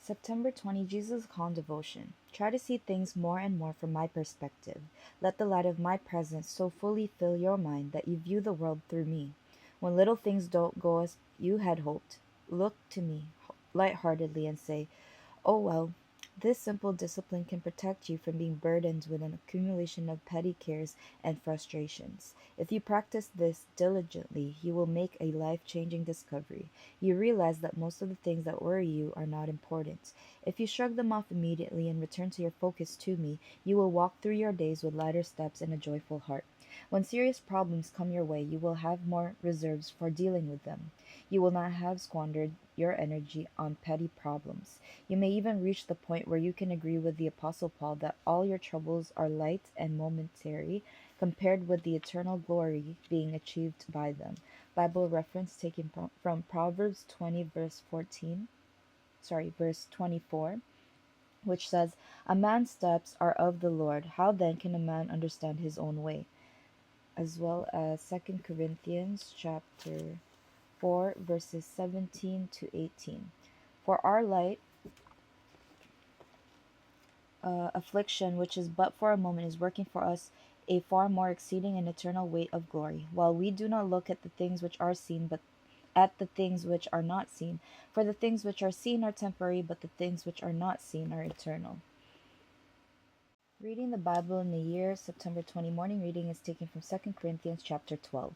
September 20, Jesus Calm Devotion. Try to see things more and more from my perspective. Let the light of my presence so fully fill your mind that you view the world through me. When little things don't go as you had hoped, look to me lightheartedly and say, "Oh well." This simple discipline can protect you from being burdened with an accumulation of petty cares and frustrations. If you practice this diligently, you will make a life changing discovery. You realize that most of the things that worry you are not important. If you shrug them off immediately and return to your focus to me, you will walk through your days with lighter steps and a joyful heart. When serious problems come your way, you will have more reserves for dealing with them. You will not have squandered your energy on petty problems. You may even reach the point where you can agree with the Apostle Paul that all your troubles are light and momentary compared with the eternal glory being achieved by them. Bible reference taken from Proverbs 20 verse 24, which says, "A man's steps are of the Lord. How then can a man understand his own way?" As well as Second Corinthians chapter 4 verses 17 to 18. For our light affliction, which is but for a moment, is working for us a far more exceeding and eternal weight of glory, while we do not look at the things which are seen, but at the things which are not seen. For the things which are seen are temporary, but the things which are not seen are eternal. Reading the Bible in the year September 20 morning reading is taken from Second Corinthians chapter 12.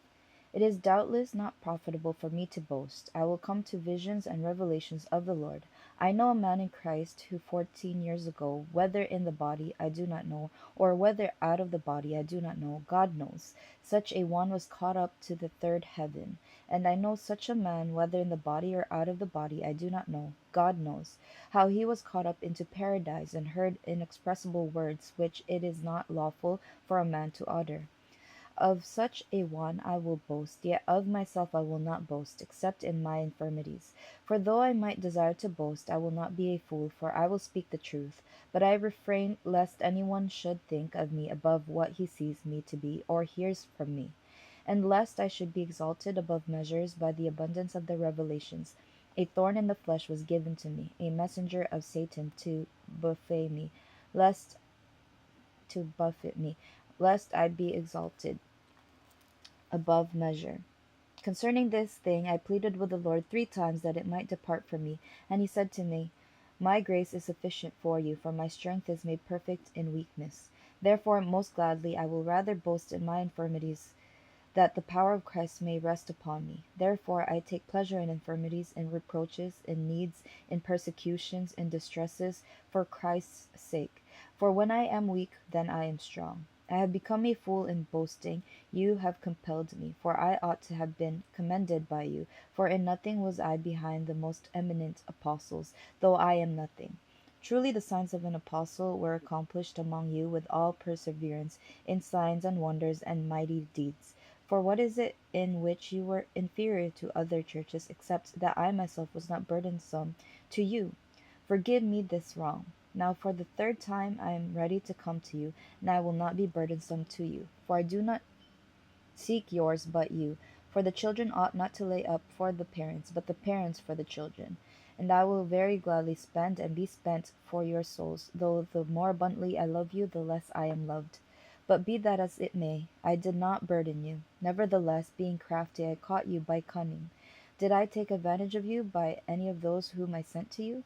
It is doubtless not profitable for me to boast. I will come to visions and revelations of the Lord. I know a man in Christ who 14 years ago, whether in the body I do not know, or whether out of the body I do not know, God knows, such a one was caught up to the third heaven. And I know such a man, whether in the body or out of the body I do not know, God knows, how he was caught up into paradise and heard inexpressible words which it is not lawful for a man to utter. Of such a one I will boast, yet of myself I will not boast, except in my infirmities. For though I might desire to boast, I will not be a fool, for I will speak the truth. But I refrain lest anyone should think of me above what he sees me to be, or hears from me, and lest I should be exalted above measures by the abundance of the revelations. A thorn in the flesh was given to me, a messenger of Satan lest to buffet me, lest I be exalted above measure. Concerning this thing I pleaded with the Lord 3 times that it might depart from me. And he said to me, "My grace is sufficient for you, for my strength is made perfect in weakness. Therefore most gladly I will rather boast in my infirmities, that the power of Christ may rest upon me. Therefore I take pleasure in infirmities, in reproaches, in needs, in persecutions, in distresses, for Christ's sake. For when I am weak, then I am strong. I have become a fool in boasting. You have compelled me, for I ought to have been commended by you. For in nothing was I behind the most eminent apostles, though I am nothing. Truly the signs of an apostle were accomplished among you with all perseverance, in signs and wonders and mighty deeds. For what is it in which you were inferior to other churches, except that I myself was not burdensome to you? Forgive me this wrong. Now for the third time I am ready to come to you, and I will not be burdensome to you. For I do not seek yours but you. For the children ought not to lay up for the parents, but the parents for the children. And I will very gladly spend and be spent for your souls, though the more abundantly I love you, the less I am loved. But be that as it may, I did not burden you. Nevertheless, being crafty, I caught you by cunning. Did I take advantage of you by any of those whom I sent to you?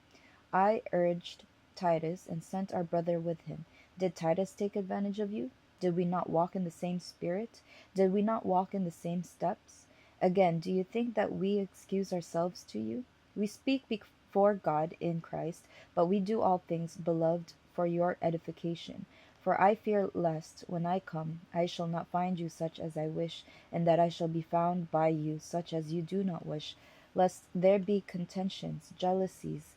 I urged Titus, and sent our brother with him. Did Titus take advantage of you? Did we not walk in the same spirit? Did we not walk in the same steps? Again, do you think that we excuse ourselves to you? We speak before God in Christ, but we do all things, beloved, for your edification. For I fear lest, when I come, I shall not find you such as I wish, and that I shall be found by you such as you do not wish, lest there be contentions, jealousies,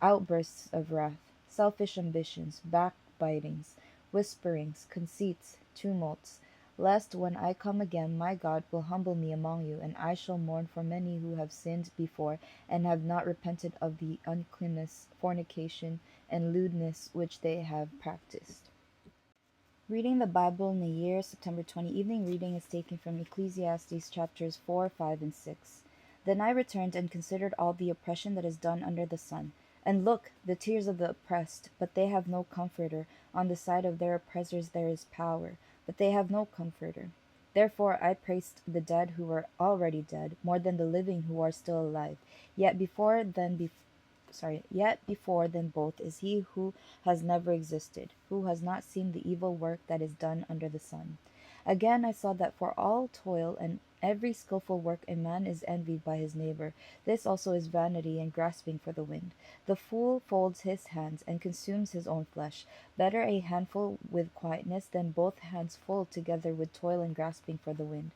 outbursts of wrath, selfish ambitions, backbitings, whisperings, conceits, tumults, lest when I come again my God will humble me among you, and I shall mourn for many who have sinned before, and have not repented of the uncleanness, fornication, and lewdness which they have practiced. Reading the Bible in the year September 20 evening reading is taken from Ecclesiastes chapters 4, 5, and 6. Then I returned and considered all the oppression that is done under the sun. And look, the tears of the oppressed, but they have no comforter. On the side of their oppressors there is power, but they have no comforter. Therefore I praised the dead who were already dead, more than the living who are still alive. Yet before them yet before them both is he who has never existed, who has not seen the evil work that is done under the sun. Again I saw that for all toil and every skilful work a man is envied by his neighbor. This also is vanity and grasping for the wind. The fool folds his hands and consumes his own flesh. Better a handful with quietness than both hands full together with toil and grasping for the wind.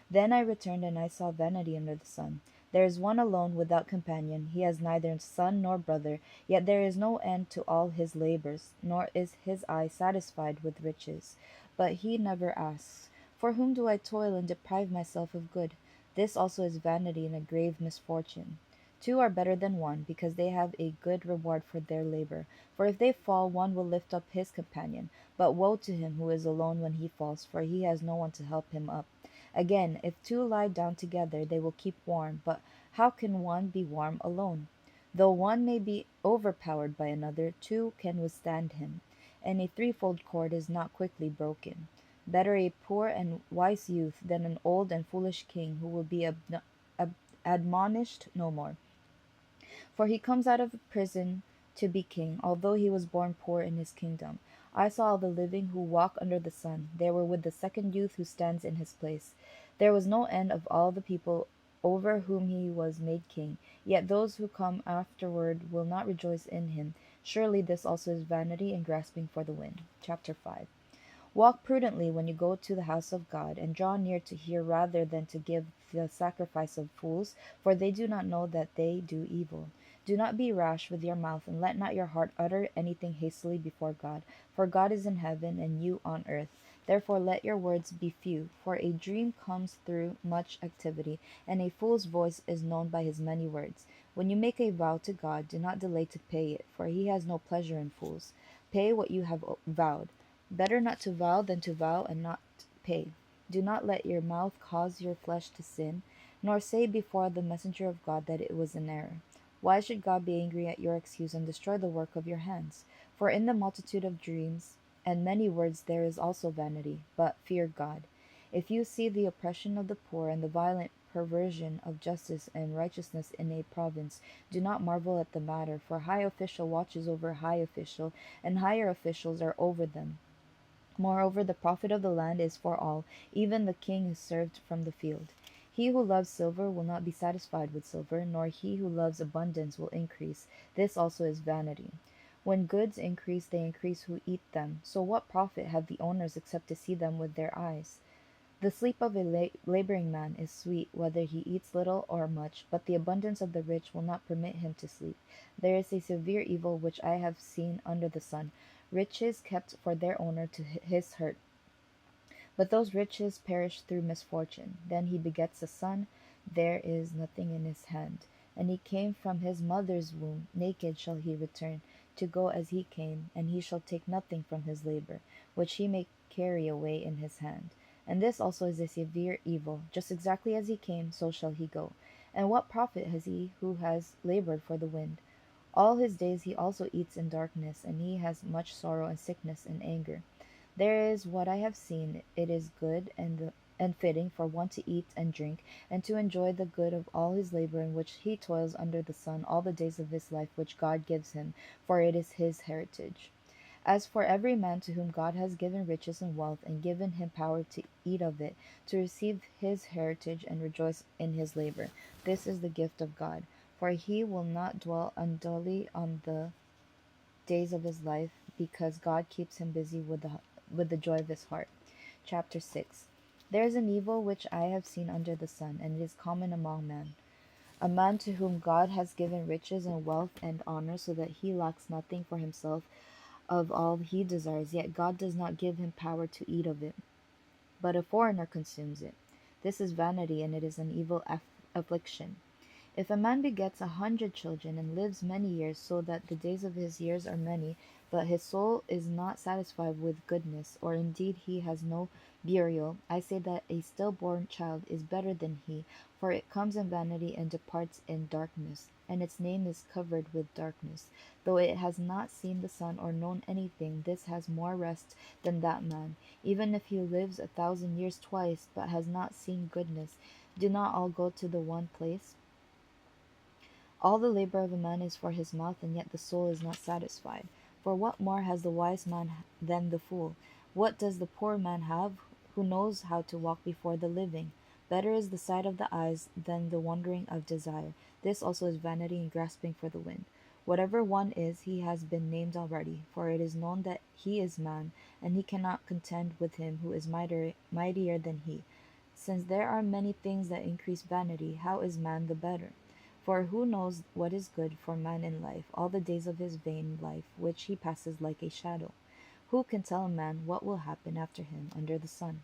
Then I returned and I saw vanity under the sun. There is one alone without companion. He has neither son nor brother, yet there is no end to all his labors, nor is his eye satisfied with riches. But he never asks, for whom do I toil and deprive myself of good? This also is vanity and a grave misfortune. Two are better than one, because they have a good reward for their labor. For if they fall, one will lift up his companion. But woe to him who is alone when he falls, for he has no one to help him up. Again, if two lie down together, they will keep warm. But how can one be warm alone? Though one may be overpowered by another, two can withstand him, and a threefold cord is not quickly broken. Better a poor and wise youth than an old and foolish king who will be admonished no more. For he comes out of prison to be king, although he was born poor in his kingdom. I saw all the living who walk under the sun. They were with the second youth who stands in his place. There was no end of all the people over whom he was made king. Yet those who come afterward will not rejoice in him. Surely this also is vanity and grasping for the wind. Chapter 5. Walk prudently when you go to the house of God, and draw near to hear rather than to give the sacrifice of fools, for they do not know that they do evil. Do not be rash with your mouth, and let not your heart utter anything hastily before God, for God is in heaven, and you on earth. Therefore let your words be few, for a dream comes through much activity, and a fool's voice is known by his many words. When you make a vow to God, do not delay to pay it, for he has no pleasure in fools. Pay what you have vowed. Better not to vow than to vow and not pay. Do not let your mouth cause your flesh to sin, nor say before the messenger of God that it was an error. Why should God be angry at your excuse and destroy the work of your hands? For in the multitude of dreams and many words there is also vanity, but fear God. If you see the oppression of the poor and the violent perversion of justice and righteousness in a province, do not marvel at the matter, for high official watches over high official, and higher officials are over them. Moreover, the profit of the land is for all, even the king is served from the field. He who loves silver will not be satisfied with silver, nor he who loves abundance will increase. This also is vanity. When goods increase, they increase who eat them. So what profit have the owners except to see them with their eyes? The sleep of a laboring man is sweet, whether he eats little or much, but the abundance of the rich will not permit him to sleep. There is a severe evil which I have seen under the sun, riches kept for their owner to his hurt. But those riches perish through misfortune. Then he begets a son, there is nothing in his hand. And he came from his mother's womb, naked shall he return, to go as he came, and he shall take nothing from his labor, which he may carry away in his hand. And this also is a severe evil. Just exactly as he came, so shall he go. And what profit has he who has labored for the wind? All his days he also eats in darkness, and he has much sorrow and sickness and anger. There is what I have seen, it is good and fitting for one to eat and drink, and to enjoy the good of all his labor in which he toils under the sun all the days of his life which God gives him, for it is his heritage. As for every man to whom God has given riches and wealth, and given him power to eat of it, to receive his heritage and rejoice in his labor, this is the gift of God. For he will not dwell unduly on the days of his life, because God keeps him busy with the joy of his heart. Chapter 6. There is an evil which I have seen under the sun, and it is common among men. A man to whom God has given riches and wealth and honor, so that he lacks nothing for himself of all he desires, yet God does not give him power to eat of it, but a foreigner consumes it. This is vanity, and it is an evil affliction. If a man begets 100 children and lives many years, so that the days of his years are many, but his soul is not satisfied with goodness, or indeed he has no burial, I say that a stillborn child is better than he, for it comes in vanity and departs in darkness, and its name is covered with darkness. Though it has not seen the sun or known anything, this has more rest than that man. Even if he lives 1,000 years twice, but has not seen goodness, do not all go to the one place? All the labor of a man is for his mouth, and yet the soul is not satisfied. For what more has the wise man than the fool? What does the poor man have, who knows how to walk before the living? Better is the sight of the eyes than the wandering of desire. This also is vanity and grasping for the wind. Whatever one is, he has been named already, for it is known that he is man, and he cannot contend with him who is mightier than he. Since there are many things that increase vanity, how is man the better? For who knows what is good for man in life, all the days of his vain life, which he passes like a shadow? Who can tell a man what will happen after him under the sun?